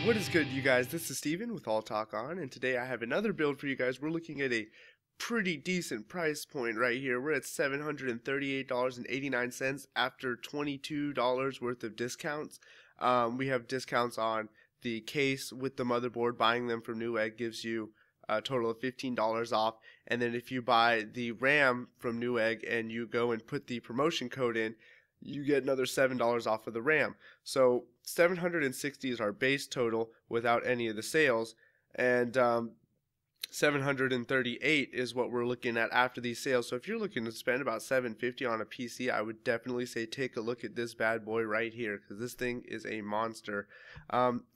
What is good, you guys? This is Steven with All Talk On, and today I have another build for you guys. We're looking at a pretty decent price point right here. We're at $738.89 after $22 worth of discounts. We have discounts on the case with the motherboard. Buying them from Newegg gives you a total of $15 off, and then if you buy the RAM from Newegg and you go and put the promotion code in, you get another $7 off of the RAM. So 760 is our base total without any of the sales, and 738 is what we're looking at after these sales. So if you're looking to spend about $750 on a PC, I would definitely say take a look at this bad boy right here, because this thing is a monster.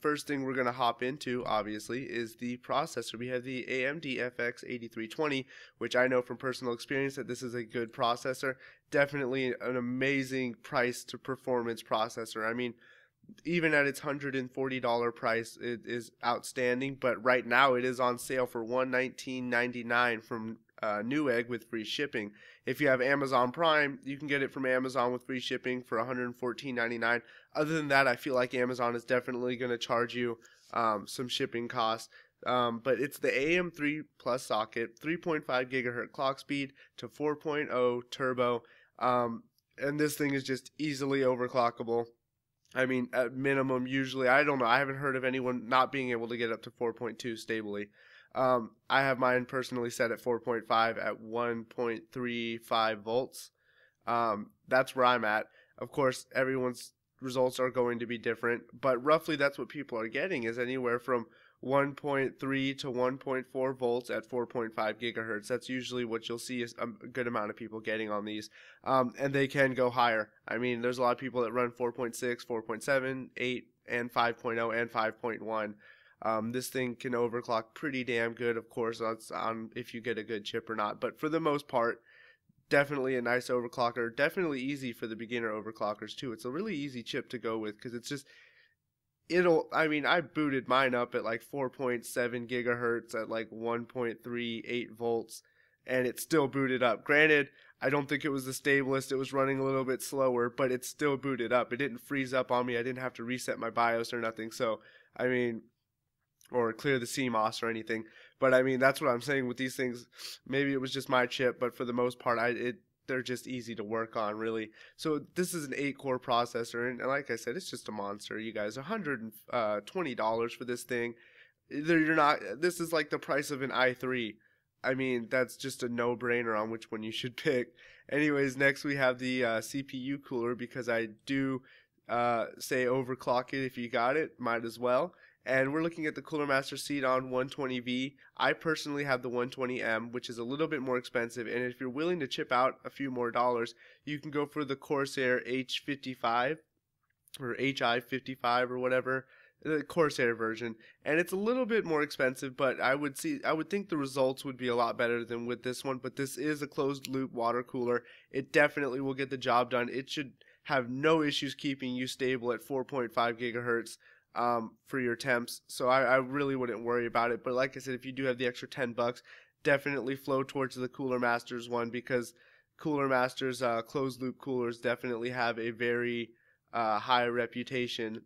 First thing we're going to hop into, obviously, is the processor. We have the AMD FX 8320, which I know from personal experience that this is a good processor. Definitely an amazing price to performance processor. I mean, even at its $140 price, it is outstanding. But right now, it is on sale for $119.99 from Newegg with free shipping. If you have Amazon Prime, you can get it from Amazon with free shipping for $114.99. Other than that, I feel like Amazon is definitely going to charge you some shipping costs. But it's the AM3 Plus socket, 3.5 gigahertz clock speed to 4.0 turbo, and this thing is just easily overclockable. I mean, at minimum, usually, I don't know, I haven't heard of anyone not being able to get up to 4.2 stably. I have mine personally set at 4.5 at 1.35 volts. That's where I'm at. Of course, everyone's results are going to be different, but roughly that's what people are getting, is anywhere from 1.3 to 1.4 volts at 4.5 gigahertz. That's usually what you'll see is a good amount of people getting on these. And they can go higher. I mean, there's a lot of people that run 4.6, 4.7, 8, and 5.0 and 5.1. This thing can overclock pretty damn good, of course, on if you get a good chip or not. But for the most part, definitely a nice overclocker. Definitely easy for the beginner overclockers too. It's a really easy chip to go with because it's just, I mean, I booted mine up at like 4.7 gigahertz at like 1.38 volts, and it still booted up. Granted, I don't think it was the stablest. It was running a little bit slower, but it still booted up. It didn't freeze up on me. I didn't have to reset my BIOS or nothing. So, I mean, or clear the CMOS or anything. But I mean, that's what I'm saying with these things. Maybe it was just my chip, but for the most part, they're just easy to work on, really. So this is an 8-core processor, and like I said, it's just a monster. You guys, $120 for this thing. This is like the price of an i3. I mean, that's just a no-brainer on which one you should pick. Anyways, next we have the CPU cooler, because I do say overclock it if you got it, might as well. And we're looking at the Cooler Master Xenon 120V. I personally have the 120M, which is a little bit more expensive. And if you're willing to chip out a few more dollars, you can go for the Corsair H55 or HI55 or whatever, the Corsair version. And it's a little bit more expensive, but I would think the results would be a lot better than with this one. But this is a closed loop water cooler. It definitely will get the job done. It should have no issues keeping you stable at 4.5 gigahertz. For your temps, so I really wouldn't worry about it. But like I said, if you do have the extra $10, definitely flow towards the Cooler Masters one, because Cooler Masters closed loop coolers definitely have a very high reputation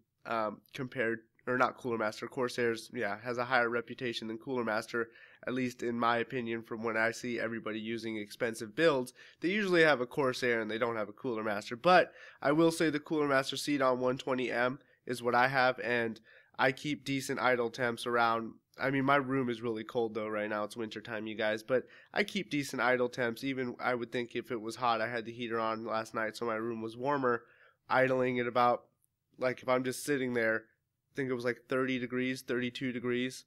compared, or not Cooler Master, Corsair's, yeah, has a higher reputation than Cooler Master, at least in my opinion. From when I see everybody using expensive builds, they usually have a Corsair and they don't have a Cooler Master. But I will say the Cooler Master Xenon 120M is what I have, and I keep decent idle temps around. I mean, my room is really cold though right now. It's winter time, you guys, but I keep decent idle temps. Even I would think if it was hot, I had the heater on last night, so my room was warmer, idling at about, like, if I'm just sitting there, I think it was like 30 degrees, 32 degrees.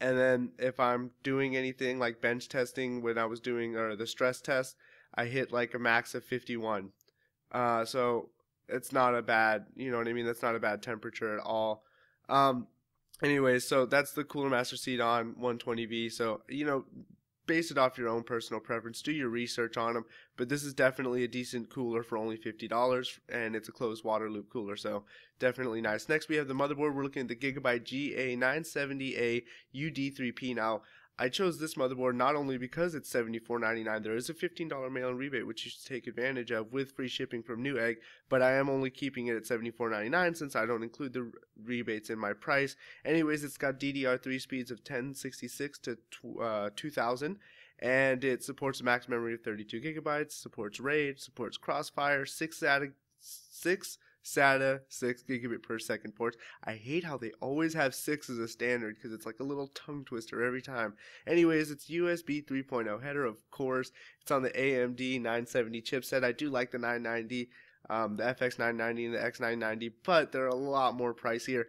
And then if I'm doing anything like bench testing, when I was doing the stress test, I hit like a max of 51. So it's not a bad, you know what I mean? That's not a bad temperature at all. Anyways, so that's the Cooler Master Xenon 120V. So, you know, base it off your own personal preference. Do your research on them. But this is definitely a decent cooler for only $50, and it's a closed water loop cooler, so definitely nice. Next, we have the motherboard. We're looking at the Gigabyte GA970A UD3P. Now, I chose this motherboard not only because it's $74.99, there is a $15 mail-in rebate which you should take advantage of with free shipping from Newegg, but I am only keeping it at $74.99 since I don't include the rebates in my price. Anyways, it's got DDR3 speeds of 1066 to 2000, and it supports a max memory of 32 gigabytes, supports RAID, supports Crossfire, 6 SATA 6 gigabit per second ports. I hate how they always have 6 as a standard because it's like a little tongue twister every time. Anyways, it's USB 3.0 header, of course. It's on the AMD 970 chipset. I do like the 990, the FX 990 and the X 990, but they're a lot more pricier.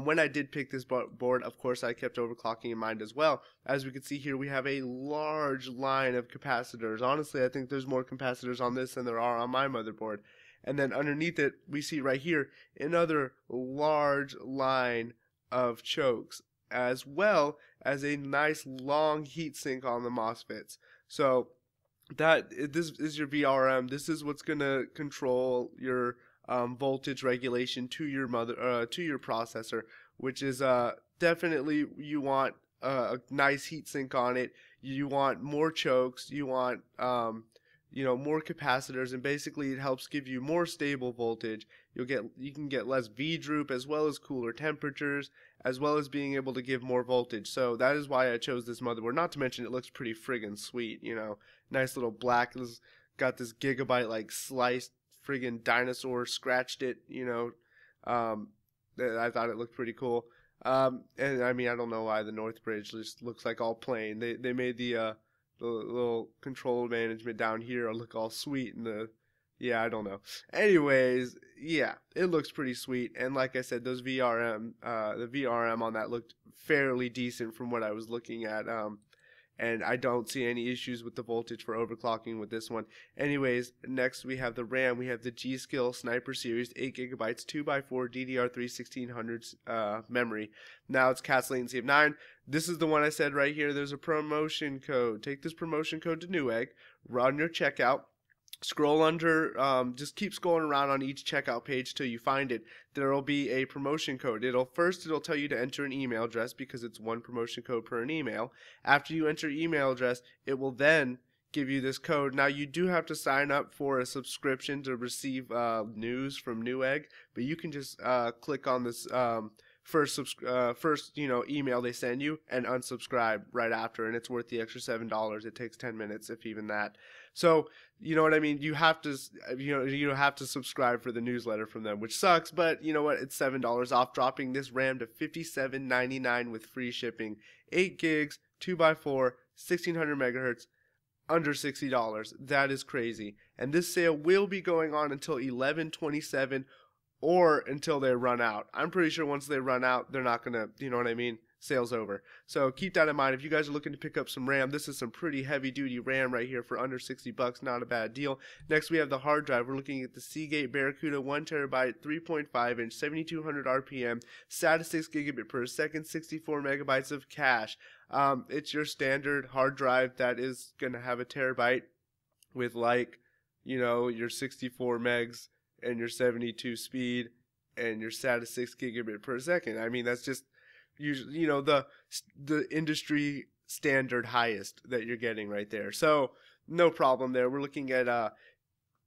When I did pick this board, of course, I kept overclocking in mind as well. As we can see here, we have a large line of capacitors. Honestly, I think there's more capacitors on this than there are on my motherboard. And then underneath it, we see right here another large line of chokes, as well as a nice long heatsink on the MOSFETs. So this is your VRM. This is what's gonna control your voltage regulation to your processor, which is definitely, you want a nice heatsink on it. You want more chokes. You want more capacitors, and basically it helps give you more stable voltage. You can get less V droop, as well as cooler temperatures, as well as being able to give more voltage. So that is why I chose this motherboard. Not to mention it looks pretty friggin' sweet, nice little black. It's got this gigabyte like sliced friggin' dinosaur, scratched it, I thought it looked pretty cool. And I mean, I don't know why the North Bridge just looks like all plain. They made the little control management down here look all sweet, and I don't know. Anyways, yeah, it looks pretty sweet, and like I said, those the VRM on that looked fairly decent from what I was looking at, and I don't see any issues with the voltage for overclocking with this one. Anyways, next we have the RAM. We have the G-Skill Sniper Series, 8 gigabytes, 2x4 DDR3 1600 memory. Now it's CAS latency of 9. This is the one I said right here. There's a promotion code. Take this promotion code to Newegg, run your checkout. Scroll under, just keep scrolling around on each checkout page till you find it. There will be a promotion code. It'll tell you to enter an email address because it's one promotion code per an email. After you enter your email address, it will then give you this code. Now, you do have to sign up for a subscription to receive news from Newegg, but you can just click on this first email they send you and unsubscribe right after, and it's worth the extra $7. It takes 10 minutes, if even that. So, you know what I mean? You have to, you have to subscribe for the newsletter from them, which sucks, but you know what? It's $7 off, dropping this RAM to $57.99 with free shipping. 8 gigs, 2x4, 1600 megahertz, under $60. That is crazy. And this sale will be going on until 11/27 or until they run out. I'm pretty sure once they run out, they're not gonna, you know what I mean? Sale's over. So keep that in mind. If you guys are looking to pick up some RAM, this is some pretty heavy duty RAM right here for under $60. Not a bad deal. Next, we have the hard drive. We're looking at the Seagate Barracuda 1TB 3.5 inch 7200 RPM SATA 6 gigabit per second, 64 megabytes of cache. It's your standard hard drive that is gonna have a terabyte with, like, your 64 megs and your 72 speed and your SATA 6 gigabit per second. I mean, that's just usually, the industry standard highest that you're getting right there. So no problem there. We're looking at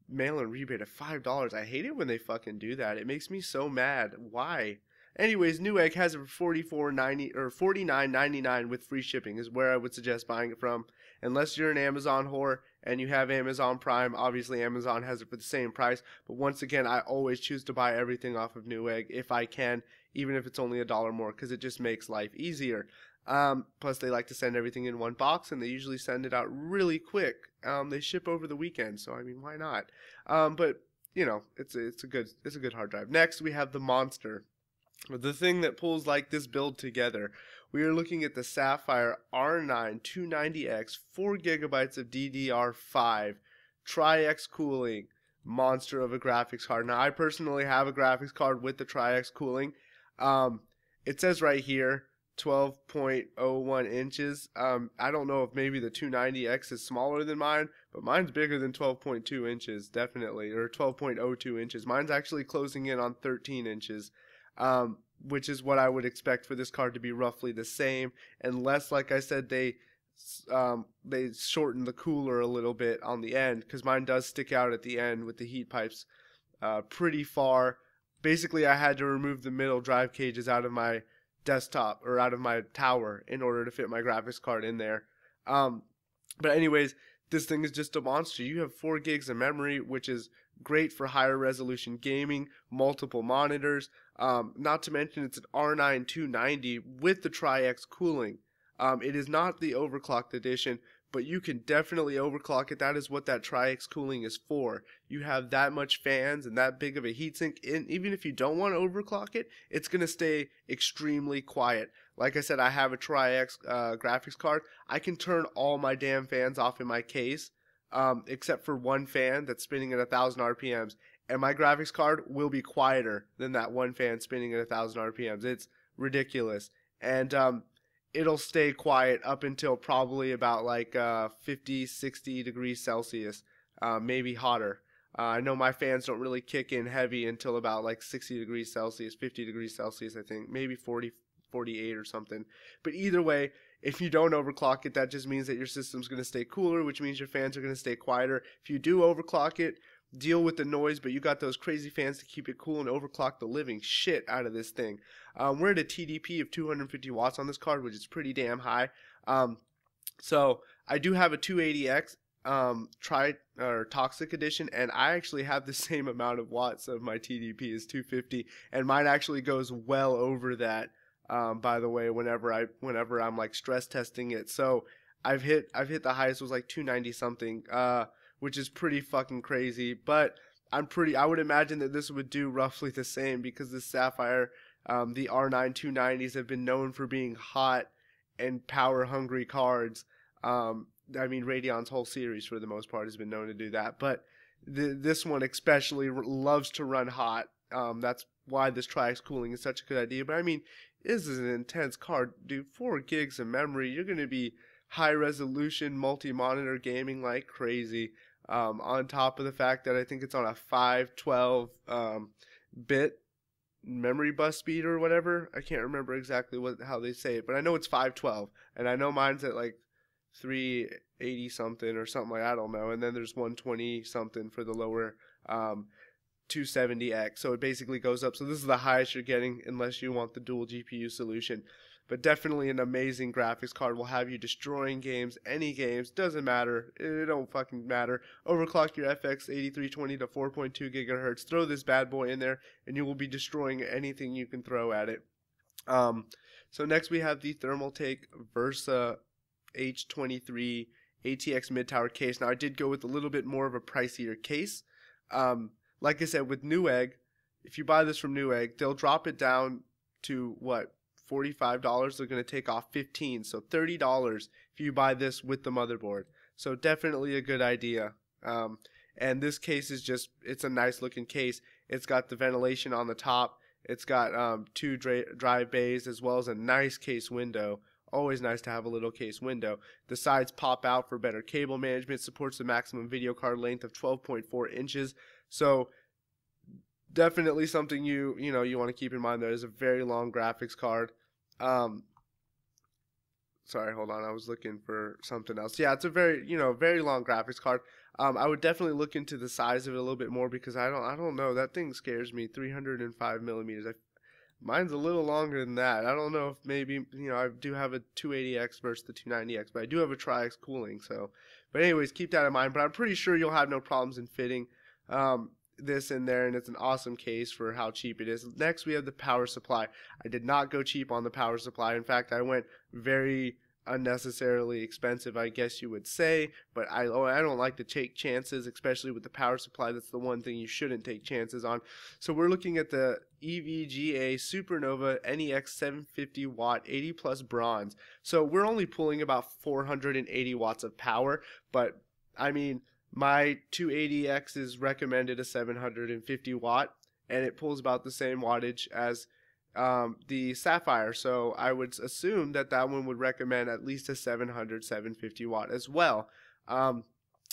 mail-in rebate of $5. I hate it when they fucking do that. It makes me so mad. Why? Anyways, Newegg has it for $44.90 or $49.99 with free shipping is where I would suggest buying it from. Unless you're an Amazon whore and you have Amazon Prime, obviously Amazon has it for the same price. But once again, I always choose to buy everything off of Newegg if I can, even if it's only $1 more, because it just makes life easier. Plus, they like to send everything in one box, and they usually send it out really quick. They ship over the weekend, so I mean, why not? But it's a good hard drive. Next, we have the monster. The thing that pulls like this build together. We are looking at the Sapphire R9 290X, 4 gigabytes of DDR5, Tri-X cooling, monster of a graphics card. Now, I personally have a graphics card with the Tri-X cooling. It says right here 12.01 inches. I don't know if maybe the 290X is smaller than mine, but mine's bigger than 12.2 inches, definitely, or 12.02 inches. Mine's actually closing in on 13 inches. which is what I would expect for this card to be roughly the same, unless, like I said, they shorten the cooler a little bit on the end, because mine does stick out at the end with the heat pipes pretty far. Basically, I had to remove the middle drive cages out of my desktop or out of my tower in order to fit my graphics card in there. But anyways, this thing is just a monster. You have 4 gigs of memory, which is great for higher resolution gaming, multiple monitors. Not to mention it's an R9 290 with the Tri-X cooling. It is not the overclocked edition, but you can definitely overclock it. That is what that Tri-X cooling is for. You have that much fans and that big of a heatsink, and even if you don't want to overclock it, it's going to stay extremely quiet. Like I said, I have a Tri-X graphics card. I can turn all my damn fans off in my case, except for one fan that's spinning at 1,000 RPMs, and my graphics card will be quieter than that one fan spinning at 1,000 RPMs. It's ridiculous. And it'll stay quiet up until probably about like 50, 60 degrees Celsius, maybe hotter. I know my fans don't really kick in heavy until about like 60 degrees Celsius, 50 degrees Celsius, I think, maybe 40, 48 or something. But either way, if you don't overclock it, that just means that your system's going to stay cooler, which means your fans are going to stay quieter. If you do overclock it, deal with the noise, but you got those crazy fans to keep it cool and overclock the living shit out of this thing. We're at a TDP of 250 watts on this card, which is pretty damn high. So I do have a 280X toxic edition, and I actually have the same amount of watts of my TDP as 250, and mine actually goes well over that. By the way, whenever I'm like stress testing it, so I've hit the highest was like 290 something. Which is pretty fucking crazy, but I would imagine that this would do roughly the same, because the Sapphire, the R9 290s have been known for being hot and power hungry cards. I mean, Radeon's whole series for the most part has been known to do that, but this one especially loves to run hot. That's why this Tri-X cooling is such a good idea. But I mean, this is an intense card, dude. 4 gigs of memory. You're going to be high resolution multi-monitor gaming like crazy. On top of the fact that I think it's on a 512 bit memory bus speed or whatever. I can't remember exactly how they say it, but I know it's 512, and I know mine's at like 380 something or something like, I don't know, and then there's 120 something for the lower 270X, so it basically goes up. So this is the highest you're getting unless you want the dual GPU solution. But definitely an amazing graphics card. Will have you destroying games, any games, doesn't matter. It don't fucking matter. Overclock your FX 8320 to 4.2 gigahertz. Throw this bad boy in there, and you will be destroying anything you can throw at it. So next we have the Thermaltake Versa H23 ATX mid-tower case. Now I did go with a little bit more of a pricier case. Like I said, with Newegg, if you buy this from Newegg, they'll drop it down to what? $45. They're going to take off $15, so $30 if you buy this with the motherboard. So definitely a good idea. And this case is just, it's a nice looking case. It's got the ventilation on the top. It's got 2 drive bays as well as a nice case window. Always nice to have a little case window. The sides pop out for better cable management. Supports the maximum video card length of 12.4 inches. So definitely something you want to keep in mind. There is a very long graphics card. Sorry, hold on. I was looking for something else. Yeah, it's a very long graphics card. I would definitely look into the size of it a little bit more, because I don't know. That thing scares me. 305 millimeters. Mine's a little longer than that. I don't know if maybe, I do have a 280X versus the 290X, but I do have a Tri-X cooling. So, but anyways, keep that in mind. But I'm pretty sure you'll have no problems in fitting this in there, and it's an awesome case for how cheap it is. Next, we have the power supply. I did not go cheap on the power supply. In fact, I went very unnecessarily expensive, I guess you would say, but I don't like to take chances, especially with the power supply. That's the one thing you shouldn't take chances on. So we're looking at the EVGA Supernova NEX 750 watt 80 plus bronze. So we're only pulling about 480 watts of power, but I mean, my 280X is recommended a 750 watt, and it pulls about the same wattage as the Sapphire. So I would assume that one would recommend at least a 750 watt as well.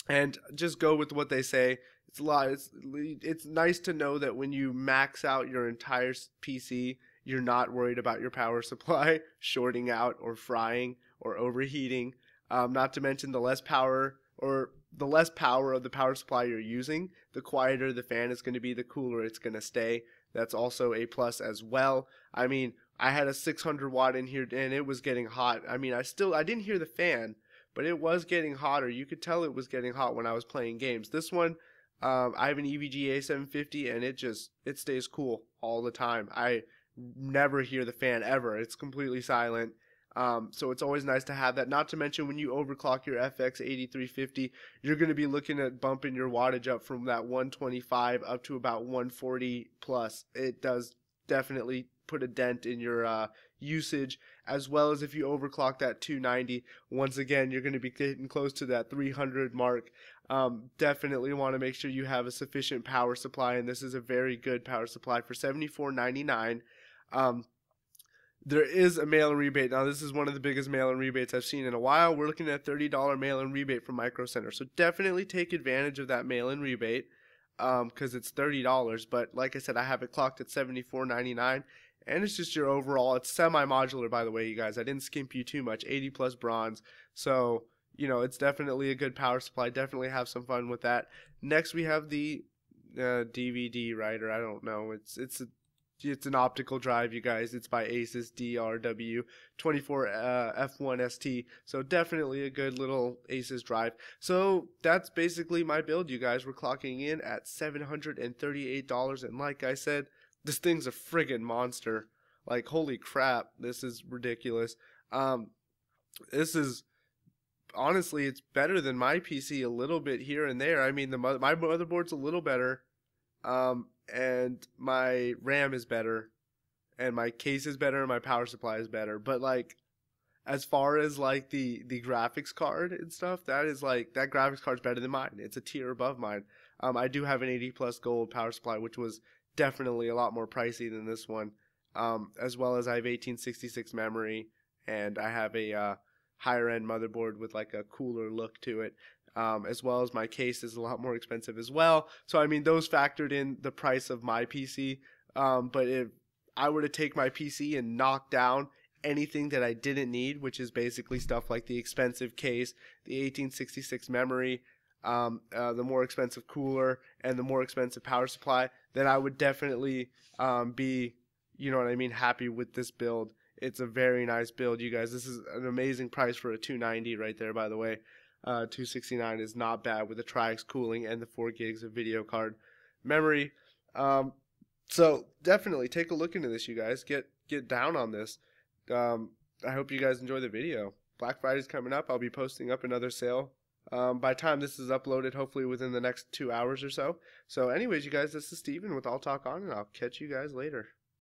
And just go with what they say. It's nice to know that when you max out your entire PC, you're not worried about your power supply shorting out or frying or overheating. Not to mention the less power of the power supply you're using, the quieter the fan is going to be, the cooler it's going to stay. That's also a plus as well. I mean, I had a 600 watt in here and it was getting hot. I mean, I didn't hear the fan, but it was getting hotter. You could tell it was getting hot when I was playing games. This one, I have an EVGA 750 and it stays cool all the time. I never hear the fan ever. It's completely silent. So it's always nice to have that. Not to mention when you overclock your FX 8350, you're going to be looking at bumping your wattage up from that 125 up to about 140 plus. It does definitely put a dent in your usage, as well as if you overclock that 290. Once again, you're going to be getting close to that 300 mark. Definitely want to make sure you have a sufficient power supply, and this is a very good power supply for $74.99. There is a mail-in rebate. Now, this is one of the biggest mail-in rebates I've seen in a while. We're looking at $30 mail-in rebate from Microcenter. So definitely take advantage of that mail-in rebate because it's $30. But like I said, I have it clocked at $74.99. And it's just your overall, it's semi-modular, by the way, you guys. I didn't skimp you too much, 80 plus bronze. So, you know, it's definitely a good power supply. Definitely have some fun with that. Next, we have the DVD writer. I don't know. It's an optical drive, you guys. It's by Asus DRW24 F1ST. So definitely a good little Asus drive. So that's basically my build, you guys. We're clocking in at $738. And like I said, this thing's a friggin' monster. Like, holy crap, this is ridiculous. This is, honestly, it's better than my PC a little bit here and there. I mean, my motherboard's a little better. And my RAM is better, and my case is better, and my power supply is better. But like, as far as like the graphics card and stuff, that graphics card's better than mine. It's a tier above mine. I do have an 80 plus gold power supply, which was definitely a lot more pricey than this one. As well as I have 1866 memory, and I have a higher end motherboard with like a cooler look to it. As well as my case is a lot more expensive as well. So I mean, those factored in the price of my PC. But if I were to take my PC and knock down anything that I didn't need, which is basically stuff like the expensive case, the 1866 memory, the more expensive cooler, and the more expensive power supply, then I would definitely be, you know what I mean, happy with this build. It's a very nice build, you guys. This is an amazing price for a 290 right there, by the way. 269 is not bad with the Tri-X cooling and the 4 gigs of video card memory. So definitely take a look into this, you guys. Get down on this. I hope you guys enjoy the video. Black Friday's coming up. I'll be posting up another sale by the time this is uploaded, hopefully within the next 2 hours or so. So anyways, you guys, this is Steven with All Talk On, and I'll catch you guys later.